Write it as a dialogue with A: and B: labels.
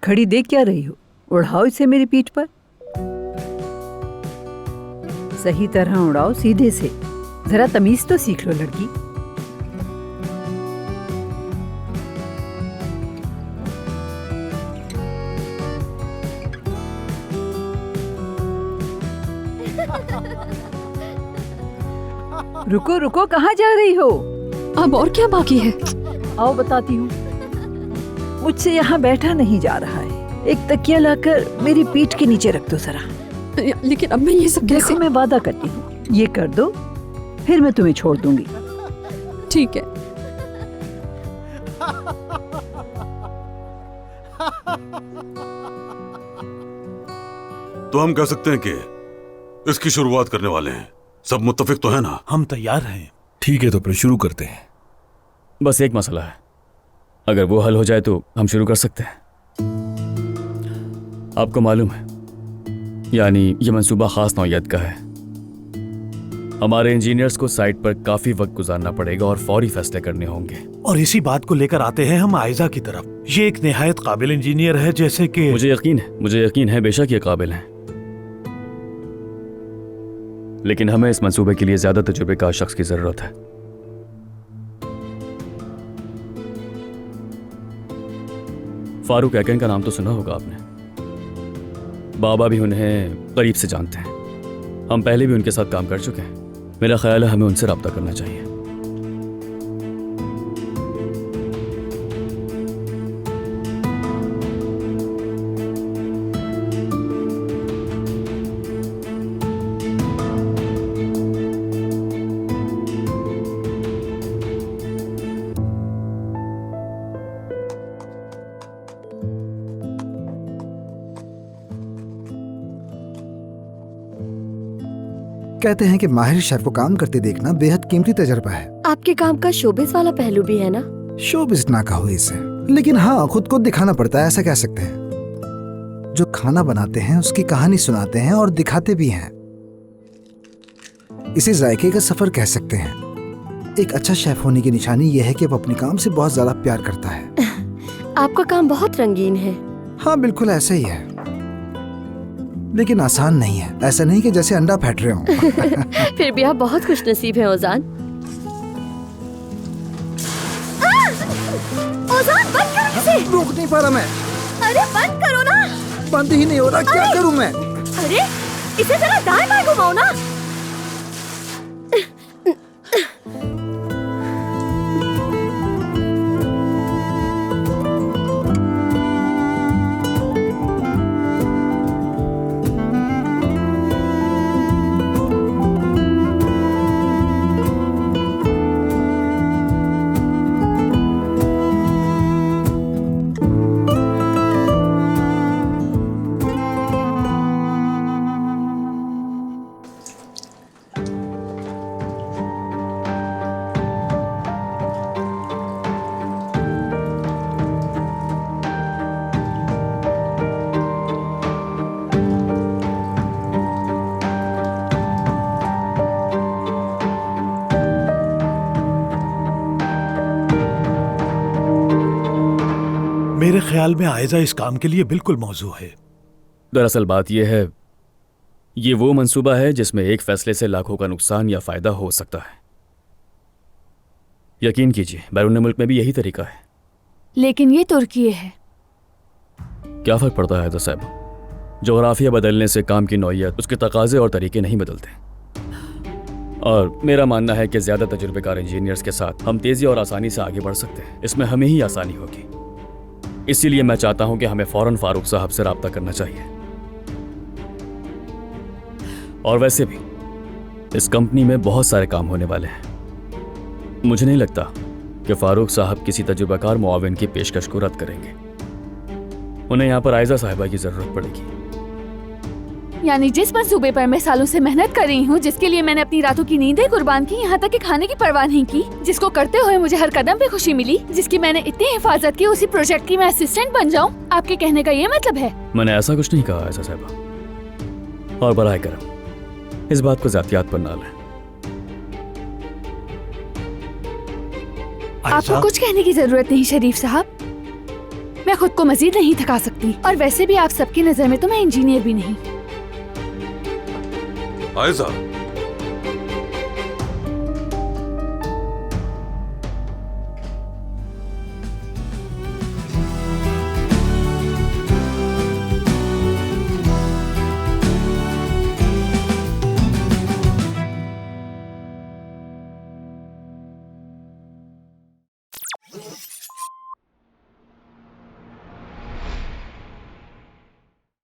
A: खड़ी देख क्या रही हो? उड़ाओ इसे मेरी पीठ पर। सही तरह उड़ाओ, सीधे से। जरा तमीज तो सीख लो लड़की। रुको रुको, कहाँ जा रही हो?
B: अब और क्या बाकी है?
A: आओ बताती हूँ। मुझसे यहाँ बैठा नहीं जा रहा है। एक तकिया लाकर मेरी पीठ के नीचे रख दो जरा।
B: लेकिन अब मैं ये सब कैसे?
A: देखो, मैं वादा करती हूँ, ये कर दो, फिर मैं तुम्हें छोड़ दूंगी।
B: ठीक है।
C: तो हम कह सकते हैं कि इसकी शुरुआत करने वाले हैं। सब मुत्तफिक तो है ना?
D: हम तैयार हैं।
E: ठीक है, तो फिर शुरू करते हैं।
F: बस एक मसला है, अगर वो हल हो जाए तो हम शुरू कर सकते हैं। आपको मालूम है, यानी ये मंसूबा खास नौयत का है। हमारे इंजीनियर्स को साइट पर काफी वक्त गुजारना पड़ेगा और फौरी फैसले करने होंगे।
D: और इसी बात को लेकर आते हैं हम आयजा की तरफ। ये एक निहायत काबिल इंजीनियर है, जैसे कि
F: मुझे यकीन है बेशक ये काबिल हैं, लेकिन हमें इस मंसूबे के लिए ज्यादा तजुर्बेकार शख्स की जरूरत है। फारूक ऐकन का नाम तो सुना होगा आपने। बाबा भी उन्हें करीब से जानते हैं। हम पहले भी उनके साथ काम कर चुके हैं। मेरा ख्याल है हमें उनसे रब्ता करना चाहिए।
G: कहते हैं कि माहिर शेफ को काम करते देखना बेहद कीमती तजर्बा है।
H: आपके काम का शोबिस वाला पहलू भी है ना?
G: शोबिस ना कहो इसे, लेकिन हाँ, खुद को दिखाना पड़ता है, ऐसा कह सकते हैं। जो खाना बनाते हैं उसकी कहानी सुनाते हैं और दिखाते भी हैं। इसे जायके का सफर कह सकते हैं। एक अच्छा शेफ होने की निशानी यह है कि वो अपने काम से बहुत ज्यादा प्यार करता है।
H: आपका काम बहुत रंगीन है।
G: हाँ, बिल्कुल ऐसे ही है, लेकिन आसान नहीं है। ऐसा नहीं कि जैसे अंडा फेंट रहे हो।
H: फिर भी आप बहुत खुशनसीब हैं ओजान। ओजान, बंद करो इसे।
G: रोक नहीं पा रहा मैं।
H: अरे बंद करो ना।
G: बंद ही नहीं हो रहा, क्या करूं मैं?
H: अरे इसे जरा दाएं बाएं घुमाओ ना।
D: मेरे ख्याल में आयजा इस काम के लिए बिल्कुल मौजू है।
F: दरअसल बात यह है, ये वो मंसूबा है जिसमें एक फैसले से लाखों का नुकसान या फायदा हो सकता है। यकीन कीजिए, बैरून मुल्क में भी यही तरीका है।
B: लेकिन ये तुर्की है।
F: क्या फर्क पड़ता है साहब? जोग्राफिया बदलने से काम की नौइयत, उसके तकाजे और तरीके नहीं बदलते। और मेरा मानना है कि ज्यादा तजुर्बेकार इंजीनियर्स के साथ हम तेजी और आसानी से आगे बढ़ सकते हैं। इसमें हमें ही आसानी होगी। इसीलिए मैं चाहता हूं कि हमें फौरन फारूक साहब से राब्ता करना चाहिए। और वैसे भी इस कंपनी में बहुत सारे काम होने वाले हैं। मुझे नहीं लगता कि फारूक साहब किसी तजुर्बाकार मुआविन की पेशकश को रद्द करेंगे। उन्हें यहाँ पर आयजा साहिबा की जरूरत पड़ेगी।
B: यानी जिस मंसूबे पर मैं सालों से मेहनत कर रही हूँ, जिसके लिए मैंने अपनी रातों की नींदें कुर्बान की, यहाँ तक कि खाने की परवाह नहीं की, जिसको करते हुए मुझे हर कदम पे खुशी मिली, जिसकी मैंने इतनी हिफाजत की, उसी प्रोजेक्ट की मैं असिस्टेंट बन जाऊँ? आपके कहने का ये मतलब है?
F: मैंने ऐसा कुछ नहीं कहा आयजा साहिबा। और बराए करम इस बात को ज़ातियात पर ना लें।
B: आपको कुछ कहने की जरूरत नहीं शरीफ साहब। मैं मैं खुद को मजीद नहीं थका सकती, और वैसे भी आप सबकी नजर में तो मैं इंजीनियर भी नहीं।
C: आयजा,